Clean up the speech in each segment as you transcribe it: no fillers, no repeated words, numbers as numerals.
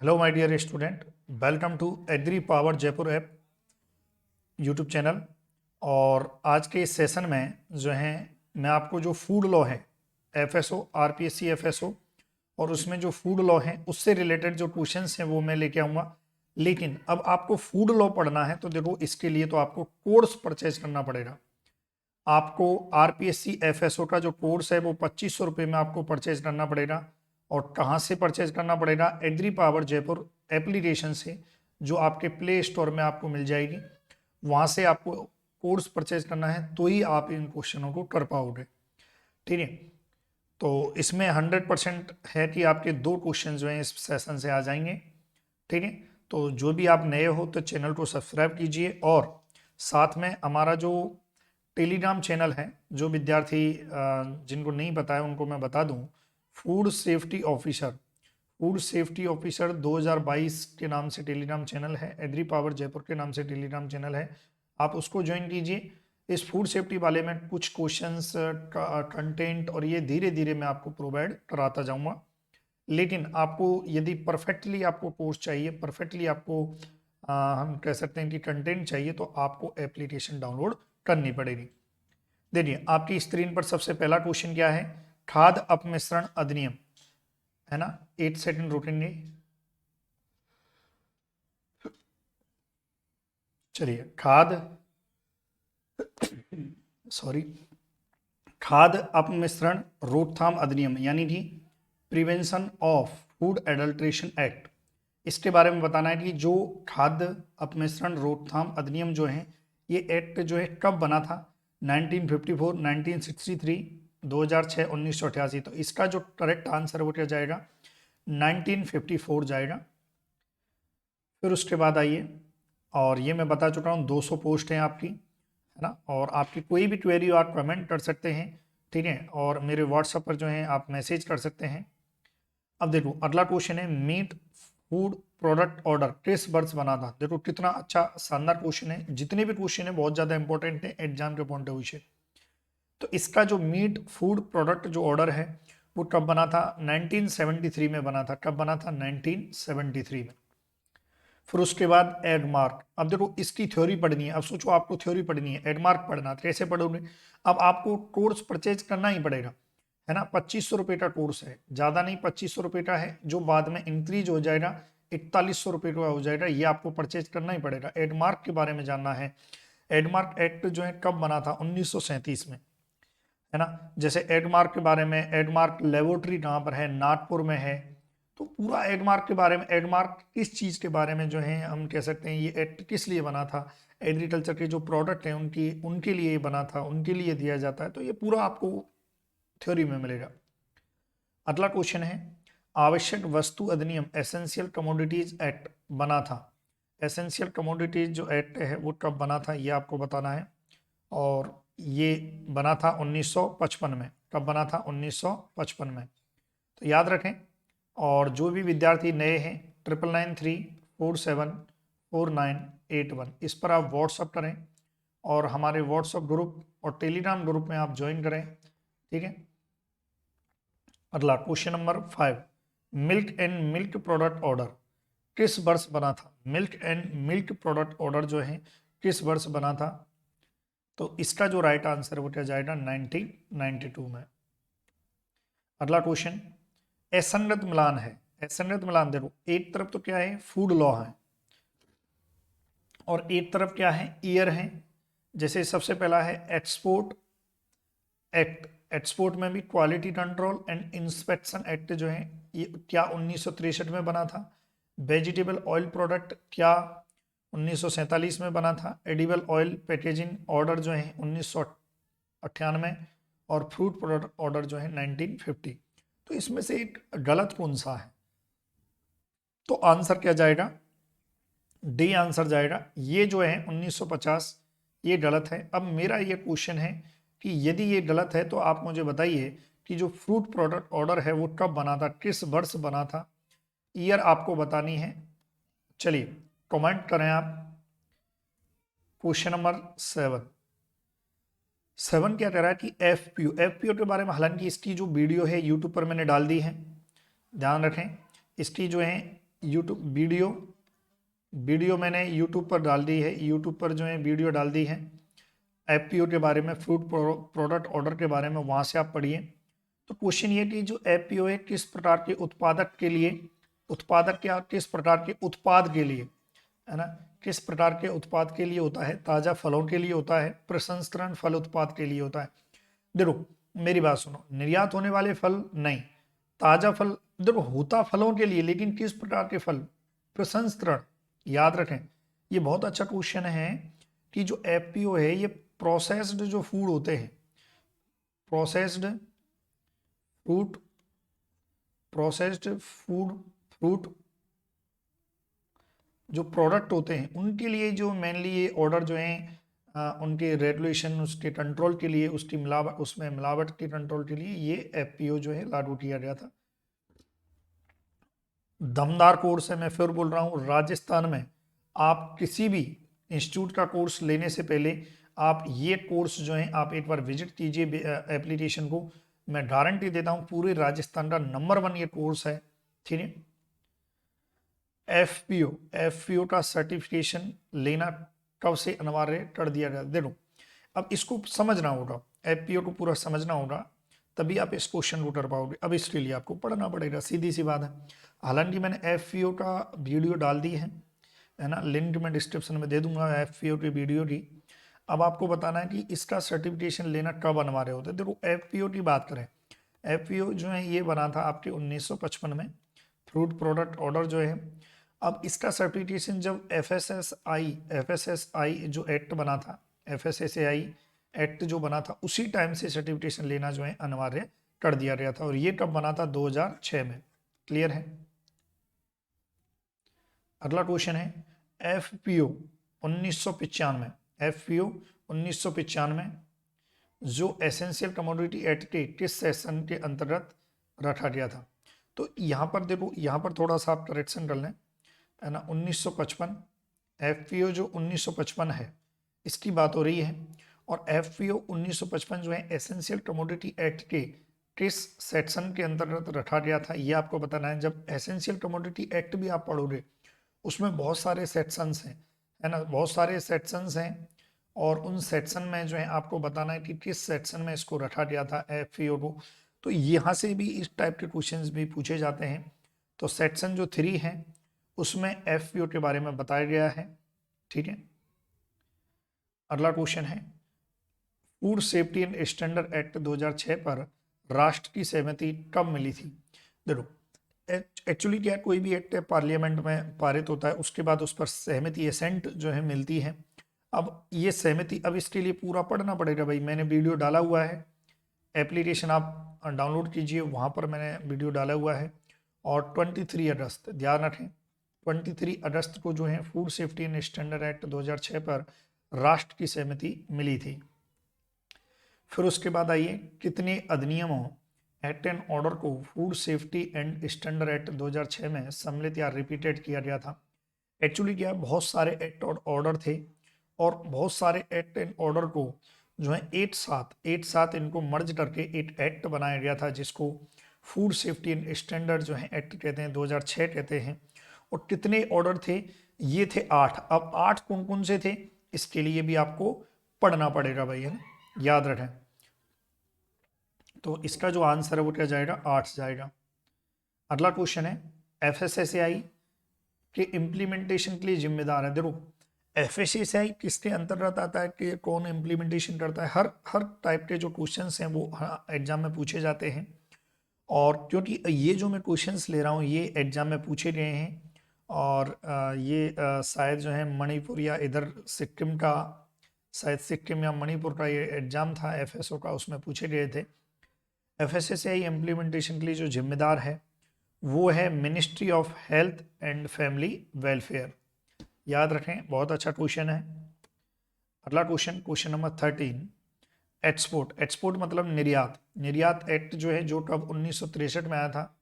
Hello my dear student, welcome to agri power Jaipur app YouTube channel. और आज के इस सेशन में जो है मैं आपको जो फूड लॉ है एफएसओ आरपीएससी एफएसओ और उसमें जो फूड लॉ है उससे रिलेटेड जो क्वेश्चंस हैं वो मैं लेके आऊँगा। लेकिन अब आपको फूड लॉ पढ़ना है तो देखो इसके लिए तो आपको कोर्स परचेज करना पड़ेगा। आपको आरपीएससी एफएसओ का जो कोर्स है वो 2500 रुपये में आपको परचेज करना पड़ेगा। और कहाँ से परचेज करना पड़ेगा? एग्री पावर जयपुर एप्लीकेशन से, जो आपके प्ले स्टोर में आपको मिल जाएगी। वहाँ से आपको कोर्स परचेज करना है तो ही आप इन क्वेश्चनों को कर पाओगे। ठीक है, तो इसमें 100% है कि आपके 2 क्वेश्चन जो हैं इस सेशन से आ जाएंगे। ठीक है, तो जो भी आप नए हो तो चैनल को सब्सक्राइब कीजिए और साथ में हमारा जो टेलीग्राम चैनल है, जो विद्यार्थी जिनको नहीं पता है उनको मैं बता दूं, फूड सेफ्टी ऑफिसर 2022 के नाम से टेलीग्राम चैनल है, एग्री पावर जयपुर के नाम से टेलीग्राम चैनल है। आप उसको ज्वाइन कीजिए। इस फूड सेफ्टी वाले में कुछ क्वेश्चंस कंटेंट और ये धीरे धीरे मैं आपको प्रोवाइड कराता जाऊंगा। लेकिन आपको यदि परफेक्टली आपको कोर्स चाहिए, परफेक्टली आपको हम कह सकते हैं कि कंटेंट चाहिए, तो आपको एप्लीकेशन डाउनलोड करनी पड़ेगी। देखिए आपकी स्क्रीन पर सबसे पहला क्वेश्चन क्या है? खाद्य अपमिश्रण अधिनियम है ना। 8 सेकंड रुकेंगे। चलिए, खाद्य अपमिश्रण रोकथाम अधिनियम यानी कि prevention of food adulteration act, इसके बारे में बताना है कि जो खाद्य अपमिश्रण रोकथाम अधिनियम जो है, ये एक्ट जो है कब बना था? 1954, 1963, 2006, 1988। तो इसका जो करेक्ट आंसर वो क्या जाएगा? 1954 जाएगा। फिर उसके बाद आइए, और ये मैं बता चुका हूँ 200 पोस्ट हैं आपकी, है ना। और आपकी कोई भी क्वेरी हो आप कमेंट कर सकते हैं, ठीक है। और मेरे व्हाट्सएप पर जो है आप मैसेज कर सकते हैं। अब देखो अगला क्वेश्चन है, मीट फूड प्रोडक्ट ऑर्डर किस वर्ष बना था? देखो कितना अच्छा शानदार क्वेश्चन है। जितने भी क्वेश्चन है बहुत ज्यादा इंपॉर्टेंट है एग्जाम के पॉइंट ऑफ व्यू से। तो इसका जो मीट फूड प्रोडक्ट जो ऑर्डर है वो कब बना था? 1973 में बना था। कब बना था? 1973 में। फिर उसके बाद एडमार्क। अब देखो इसकी थ्योरी पढ़नी है। अब सोचो आपको थ्योरी पढ़नी है, एडमार्क पढ़ना, कैसे पढ़ोगे? अब आपको कोर्स परचेज करना ही पड़ेगा, है ना। 2500 रुपये का कोर्स है, ज़्यादा नहीं, 2500 रुपये का है, जो बाद में इंक्रीज हो जाएगा, 4100 रुपये का हो जाएगा। ये आपको परचेज करना ही पड़ेगा। एडमार्क के बारे में जानना है। एडमार्क एक्ट जो है कब बना था? 1937 में, है ना। जैसे एडमार्क के बारे में, एडमार्क लेबोरेटरी कहाँ पर है? नागपुर में है। तो पूरा एडमार्क के बारे में, एडमार्क किस चीज़ के बारे में जो है हम कह सकते हैं, ये एक्ट किस लिए बना था? एग्रीकल्चर के जो प्रोडक्ट हैं उनकी, उनके लिए बना था, उनके लिए दिया जाता है। तो ये पूरा आपको थ्योरी में मिलेगा। अगला क्वेश्चन है, आवश्यक वस्तु अधिनियम एसेंशियल कमोडिटीज एक्ट बना था। एसेंशियल कमोडिटीज जो एक्ट है वो कब बना था, ये आपको बताना है। और ये बना था 1955 में। कब बना था? 1955 में। तो याद रखें। और जो भी विद्यार्थी नए हैं, 9993474981 इस पर आप व्हाट्सअप करें और हमारे व्हाट्सअप ग्रुप और टेलीग्राम ग्रुप में आप ज्वाइन करें, ठीक है। अगला question number 5, milk and milk product order किस वर्ष बना था? Milk and milk product order जो है किस वर्ष बना था? तो इसका जो राइट आंसर वो क्या जाएगा? 1992 में। अगला क्वेश्चन, असंगत मिलान है। असंगत मिलान देखो, एक तरफ तो क्या है? फूड लॉ है, और एक तरफ क्या है? ईयर है। जैसे सबसे पहला है एक्सपोर्ट एक्ट। एक्सपोर्ट में भी quality control and inspection act जो है, ये क्या 1963 में बना था? वेजिटेबल ऑयल प्रोडक्ट क्या 1947 में बना था? एडिबल ऑयल पैकेजिंग ऑर्डर जो है 1998, और फ्रूट प्रोडक्ट ऑर्डर जो है 1950। तो इसमें से एक गलत कौन सा है? तो आंसर क्या जाएगा? डी आंसर जाएगा। ये जो है 1950, ये गलत है। अब मेरा ये क्वेश्चन है कि यदि ये गलत है तो आप मुझे बताइए कि जो फ्रूट प्रोडक्ट ऑर्डर है वो कब बना था, किस वर्ष बना था? ईयर आपको बतानी है। चलिए कमेंट करें आप। क्वेश्चन नंबर 7 क्या कह रहा है कि एफपीओ के बारे में, हालांकि इसकी जो वीडियो है यूट्यूब पर मैंने डाल दी है, ध्यान रखें। इसकी जो है यूट्यूब वीडियो मैंने यूट्यूब पर डाल दी है, यूट्यूब पर जो है वीडियो डाल दी है एफपीओ के बारे में, फ्रूट प्रोडक्ट ऑर्डर के बारे में, वहाँ से आप पढ़िए। तो क्वेश्चन ये कि जो एफपीओ है किस प्रकार के उत्पादक के लिए, उत्पादक क्या, किस प्रकार के उत्पाद के लिए, है ना, किस प्रकार के उत्पाद के लिए होता है? ताज़ा फलों के लिए होता है, प्रसंस्करण फल उत्पाद के लिए होता है। देखो मेरी बात सुनो, निर्यात होने वाले फल नहीं, ताज़ा फल देखो होता फलों के लिए, लेकिन किस प्रकार के फल? प्रसंस्करण। याद रखें, ये बहुत अच्छा क्वेश्चन है कि जो एफपीओ है ये प्रोसेस्ड जो फूड होते हैं, processed fruit, processed food, fruit जो प्रोडक्ट होते हैं उनके लिए जो मेनली ये ऑर्डर जो हैं उनके रेगुलेशन, उसके कंट्रोल के लिए, उसकी मिलावट, उसमें मिलावट के कंट्रोल के लिए ये एफपीओ जो है लागू किया गया था। दमदार कोर्स है, मैं फिर बोल रहा हूँ, राजस्थान में आप किसी भी इंस्टीट्यूट का कोर्स लेने से पहले आप ये कोर्स जो है आप एक बार विजिट कीजिए एप्लीकेशन को। मैं गारंटी देता हूँ पूरे राजस्थान का नंबर 1 ये कोर्स है, ठीक है। एफपीओ का सर्टिफिकेशन लेना कब से अनिवार्य कर दिया गया? देखो अब इसको समझना होगा, एफपीओ को पूरा समझना होगा, तभी आप इस क्वेश्चन को कर पाओगे। अब इसके लिए आपको पढ़ना पड़ेगा, सीधी सी बात है। हालांकि मैंने एफपीओ का वीडियो डाल दी है ना, लिंक मैं डिस्क्रिप्शन में दे दूंगा एफपीओ की वीडियो की। अब आपको बताना है कि इसका सर्टिफिकेशन लेना कब अनिवार्य होता है। देखो एफपीओ की बात करें, एफपीओ जो है ये बना था आपके 1955 में, फ्रूट प्रोडक्ट ऑर्डर जो है। अब इसका सर्टिफिकेशन जब एफएसएसआई जो एक्ट बना था, एफएसएसएआई एक्ट जो बना था, उसी टाइम से सर्टिफिकेशन लेना जो है अनिवार्य कर दिया गया था। और ये कब बना था? 2006 में। क्लियर है? अगला क्वेश्चन है एफपीओ 1995, एफपीओ 1995 जो एसेंशियल कमोडिटी एक्ट के किस सेक्शन के अंतर्गत रखा गया था? तो यहाँ पर देखो, यहाँ पर थोड़ा सा आप करेक्शन कर लें, है ना। 1955 एफपीओ जो 1955 है इसकी बात हो रही है, और एफपीओ 1955 जो है एसेंशियल कमोडिटी एक्ट के किस सेक्शन के अंतर्गत रखा गया था, ये आपको बताना है। जब एसेंशियल कमोडिटी एक्ट भी आप पढ़ोगे उसमें बहुत सारे सेक्शंस हैं, है ना, बहुत सारे सेक्शंस हैं, और उन सेक्शन में जो है आपको बताना है कि किस सेक्शन में इसको रखा गया था एफपीओ को। तो यहाँ से भी इस टाइप के क्वेश्चंस भी पूछे जाते हैं। तो सेक्शन जो 3 है उसमें एफपीओ के बारे में बताया गया है, ठीक है। अगला क्वेश्चन है food safety and standard act 2006 पर राष्ट्र की सहमति कब मिली थी? देखो एक्चुअली क्या, कोई भी एक्ट पार्लियामेंट में पारित होता है उसके बाद उस पर सहमति, एसेंट जो है मिलती है। अब ये सहमति, अब इसके लिए पूरा पढ़ना पड़ेगा भाई। मैंने वीडियो डाला हुआ है, एप्लीकेशन आप डाउनलोड कीजिए, वहाँ पर मैंने वीडियो डाला हुआ है। और 23 अगस्त, ध्यान रखें 23 अगस्त को जो है food safety and standard act 2006 पर राष्ट्र की सहमति मिली थी। फिर उसके बाद आइए कितने अधिनियमों, एक्ट एंड ऑर्डर को food safety and standard act 2006 में सम्मिलित या रिपीटेड किया गया था? एक्चुअली क्या, बहुत सारे एक्ट और ऑर्डर थे, और बहुत सारे एक्ट एंड ऑर्डर को जो है एक साथ इनको मर्ज करके एक एक्ट बनाया गया था, जिसको फूड सेफ्टी एंड स्टैंडर्ड जो है एक्ट कहते हैं, 2006 कहते हैं। और कितने ऑर्डर थे? ये थे 8। अब 8 कौन कौन से थे, इसके लिए भी आपको पढ़ना पड़ेगा भाई, है ना, याद रखें। तो इसका जो आंसर है वो क्या जाएगा? 8 जाएगा। अगला क्वेश्चन है एफएसएसएआई के इम्प्लीमेंटेशन के लिए जिम्मेदार है। देखो एफएसएसएआई किसके अंतर्गत आता है, कि कौन इम्प्लीमेंटेशन करता है? हर टाइप के जो क्वेश्चंस हैं वो एग्जाम में पूछे जाते हैं। और क्योंकि ये जो मैं क्वेश्चंस ले रहा हूँ ये एग्जाम में पूछे गए हैं, और ये शायद जो है मणिपुर या इधर सिक्किम का, शायद सिक्किम या मणिपुर का ये एग्जाम था एफएसओ का, उसमें पूछे गए थे। एफएसएसएआई इम्प्लीमेंटेशन के लिए जो जिम्मेदार है वो है ministry of health and family welfare. याद रखें, बहुत अच्छा क्वेश्चन है। अगला क्वेश्चन, क्वेश्चन नंबर 13, एक्सपोर्ट मतलब निर्यात। निर्यात एक्ट जो है, जो कब 1963 में आया था,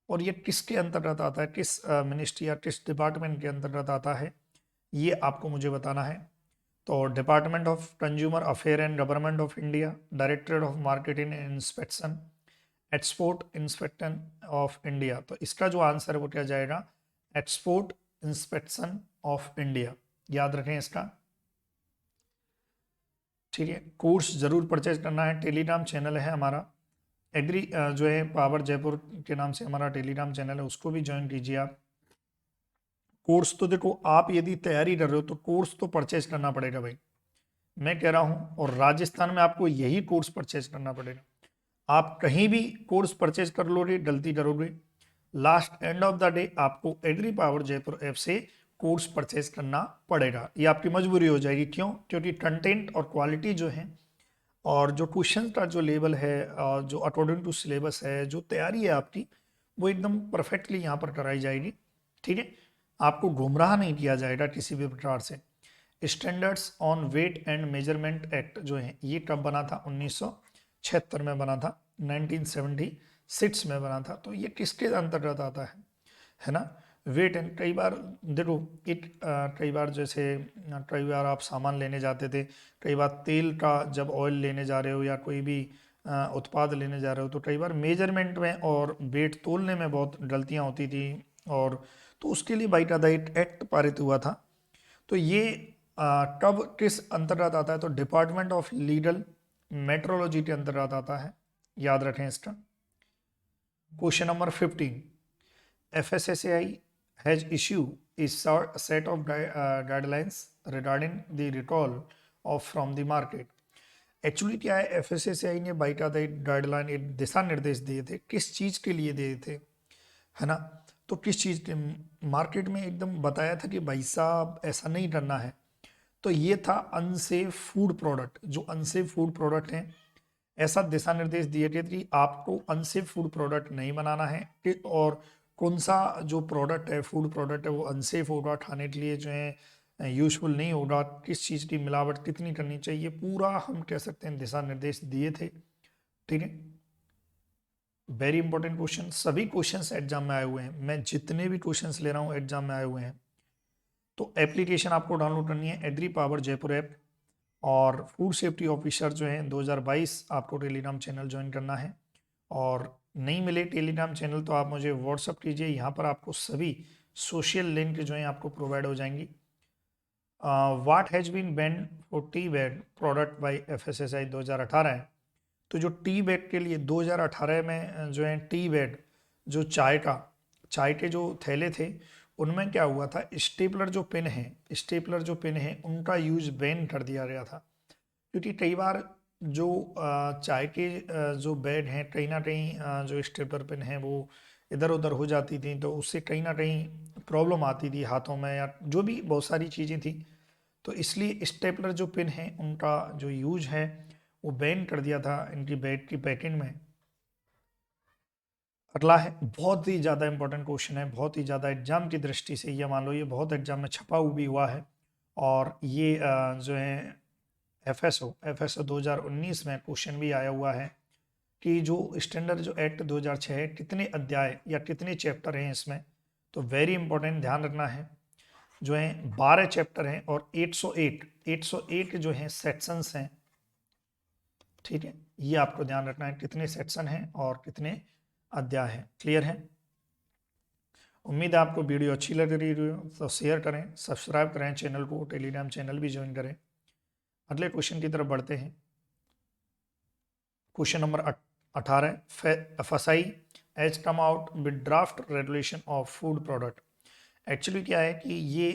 और ये किसके अंतर्गत आता है, किस मिनिस्ट्री या किस डिपार्टमेंट के अंतर्गत आता है, ये आपको मुझे बताना है। तो department of consumer affair and government of India, directorate of marketing and inspection, export inspection of India. तो इसका जो आंसर है वो क्या जाएगा? एक्सपोर्ट इंस्पेक्शन ऑफ इंडिया, याद रखें इसका, ठीक है। कोर्स जरूर परचेज करना है। टेलीग्राम चैनल है हमारा एग्री जो है पावर जयपुर के नाम से हमारा टेलीग्राम चैनल है, उसको भी ज्वाइन कीजिए आप। कोर्स तो देखो, आप यदि तैयारी कर रहे हो तो कोर्स तो परचेज करना पड़ेगा भाई, मैं कह रहा हूं, और राजस्थान में आपको यही कोर्स परचेज करना पड़ेगा। आप कहीं भी कोर्स परचेज कर लोगे गलती करोगे, last end of the day आपको एग्री पावर जयपुर ऐप से कोर्स परचेज करना पड़ेगा, ये आपकी मजबूरी हो जाएगी। क्यों? क्योंकि कंटेंट और क्वालिटी जो है और जो क्वेश्चन का जो लेवल है, जो अकॉर्डिंग टू सिलेबस है, जो तैयारी है आपकी, वो एकदम परफेक्टली यहाँ पर कराई जाएगी, ठीक है। आपको गुमराह नहीं किया जाएगा किसी भी प्रकार से। Standards on weight and measurement act जो है ये कब बना था? 1976 में बना था, 1976 में बना था। तो ये किसके अंतर्गत आता है ना? वेट एंड, कई बार देखो कई बार जैसे कई बार आप सामान लेने जाते थे, कई बार तेल का जब ऑयल लेने जा रहे हो या कोई भी उत्पाद लेने जा रहे हो, तो कई बार मेजरमेंट में और वेट तोलने में बहुत गलतियां होती थी, और तो उसके लिए बाइकाडाइट एक्ट पारित हुआ था। तो ये कब किस अंतर्गत आता है? तो डिपार्टमेंट ऑफ लीगल मेट्रोलॉजी के अंतर्गत आता है, याद रखें इसका। Question number 15, FSSAI has issued a set of guidelines regarding the recall of from the market। Actually क्या है, FSSAI ने बाइकाडाइट गाइडलाइन, एक दिशा निर्देश दिए थे, किस चीज के लिए दिए थे, है ना? तो किस चीज के, मार्केट में एकदम बताया था कि भाई साहब ऐसा नहीं करना है। तो ये था अनसेफ फूड प्रोडक्ट, जो अनसेफ फूड प्रोडक्ट हैं, ऐसा दिशा निर्देश दिए थे कि आपको अनसेफ फूड प्रोडक्ट नहीं बनाना है, और कौन सा जो प्रोडक्ट है, फूड प्रोडक्ट है, वो अनसेफ होगा, खाने के लिए जो है यूजफुल नहीं होगा, किस चीज़ की मिलावट कितनी करनी चाहिए, पूरा हम कह सकते हैं दिशा निर्देश दिए थे, ठीक है। वेरी इंपॉर्टेंट क्वेश्चन, सभी क्वेश्चंस एग्जाम में आए हुए हैं, मैं जितने भी क्वेश्चंस ले रहा हूँ एग्जाम में आए हुए हैं। तो एप्लीकेशन आपको डाउनलोड करनी है, एग्री पावर जयपुर ऐप, और फूड सेफ्टी ऑफिसर जो है 2022 आपको टेलीग्राम चैनल ज्वाइन करना है। और नहीं मिले टेलीग्राम चैनल तो आप मुझे व्हाट्सअप कीजिए, यहाँ पर आपको सभी सोशल लिंक जो है आपको प्रोवाइड हो जाएंगी। What has been banned for tea bag product by FSSAI 2018 है। तो जो टी बैग के लिए 2018 में जो है टी बैग, जो चाय के जो थैले थे, उनमें क्या हुआ था, स्टेपलर जो पेन है उनका यूज बैन कर दिया गया था। क्योंकि कई बार जो चाय के जो बैग हैं, कहीं ना कहीं जो स्टेपलर पेन है वो इधर उधर हो जाती थी, तो उससे कहीं ना कहीं प्रॉब्लम आती थी हाथों में, या जो भी बहुत सारी चीज़ें थी। तो इसलिए स्टेपलर जो पेन है उनका जो यूज है वो बैन कर दिया था इनकी बैग की पैकिंग में। अगला है, बहुत ही ज़्यादा इंपॉर्टेंट क्वेश्चन है, बहुत ही ज़्यादा एग्जाम की दृष्टि से, ये मान लो ये बहुत एग्जाम में छपा हुआ भी हुआ है, और ये जो है FSO 2019 में क्वेश्चन भी आया हुआ है कि जो स्टैंडर्ड जो एक्ट 2006 है, कितने अध्याय या कितने चैप्टर हैं इसमें। तो वेरी इंपॉर्टेंट, ध्यान रखना है, जो है 12 चैप्टर हैं और 808 जो हैं सेक्शंस हैं, ठीक है। ये आपको ध्यान रखना है, कितने सेक्शन हैं और कितने अध्याय हैं, क्लियर है। उम्मीद है आपको वीडियो अच्छी लग रही हो तो शेयर करें, सब्सक्राइब करें चैनल को, टेलीग्राम चैनल भी ज्वाइन करें। अगले क्वेश्चन की तरफ बढ़ते हैं। Question number 18, FSI has come out with draft regulation of food product. Actually क्या है कि ये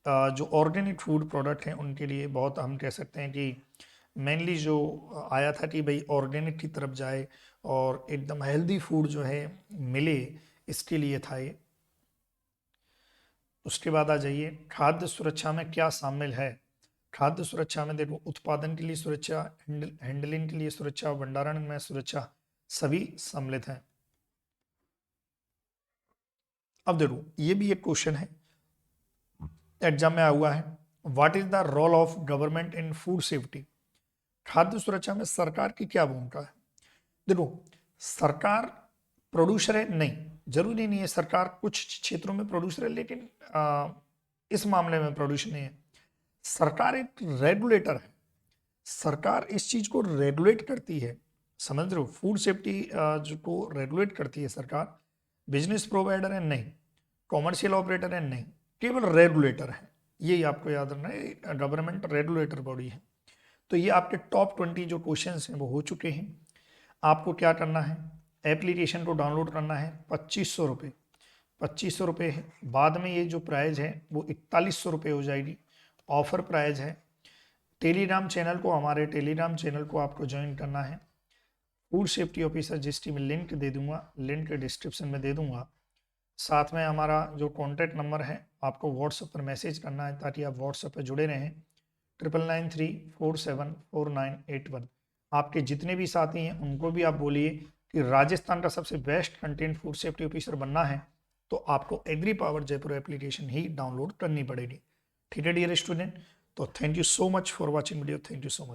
जो ऑर्गेनिक फूड प्रोडक्ट हैं उनके लिए बहुत, हम कह सकते हैं कि मेनली जो आया था कि भाई ऑर्गेनिक की तरफ जाए और एकदम हेल्दी फूड जो है मिले, इसके लिए था ये। उसके बाद आ जाइए, खाद्य सुरक्षा में क्या शामिल है। खाद्य सुरक्षा में देखो, उत्पादन के लिए सुरक्षा, हैंडलिंग के लिए सुरक्षा, भंडारण में सुरक्षा, सभी सम्मिलित हैं। अब देखो, ये भी एक क्वेश्चन है, एग्जाम में आया हुआ है, what is the role of government in food safety. खाद्य सुरक्षा में सरकार की क्या भूमिका है। देखो, सरकार प्रोड्यूसर है नहीं, जरूरी नहीं है सरकार, कुछ क्षेत्रों में प्रोड्यूसर है, लेकिन इस मामले में प्रोड्यूसर नहीं है। सरकार एक रेगुलेटर है, सरकार इस चीज को रेगुलेट करती है, समझ रहे हो, फूड सेफ्टी जो को रेगुलेट करती है सरकार। बिजनेस प्रोवाइडर है नहीं, कॉमर्शियल ऑपरेटर है नहीं, केवल रेगुलेटर है, यही आपको याद रखना है, गवर्नमेंट रेगुलेटर बॉडी है। तो ये आपके टॉप 20 जो क्वेश्चंस हैं वो हो चुके हैं। आपको क्या करना है, एप्लीकेशन को डाउनलोड करना है, 2500 रुपये, 2500 रुपये है। बाद में ये जो प्राइस है वो 4100 रुपये हो जाएगी, ऑफर प्राइस है। टेलीग्राम चैनल को, हमारे टेलीग्राम चैनल को आपको ज्वाइन करना है। फूड सेफ्टी ऑफिसर जिसकी मैं लिंक दे दूंगा, लिंक डिस्क्रिप्शन में दे दूंगा। साथ में हमारा जो कॉन्टैक्ट नंबर है आपको व्हाट्सएप पर मैसेज करना है ताकि आप व्हाट्सएप पर जुड़े रहें, 9993474981। आपके जितने भी साथी हैं उनको भी आप बोलिए कि राजस्थान का सबसे best content food safety officer बनना है तो आपको एग्री पावर जयपुर एप्लीकेशन ही डाउनलोड करनी पड़ेगी। ठीक है डियर स्टूडेंट, तो thank you so much for watching video, thank you so much.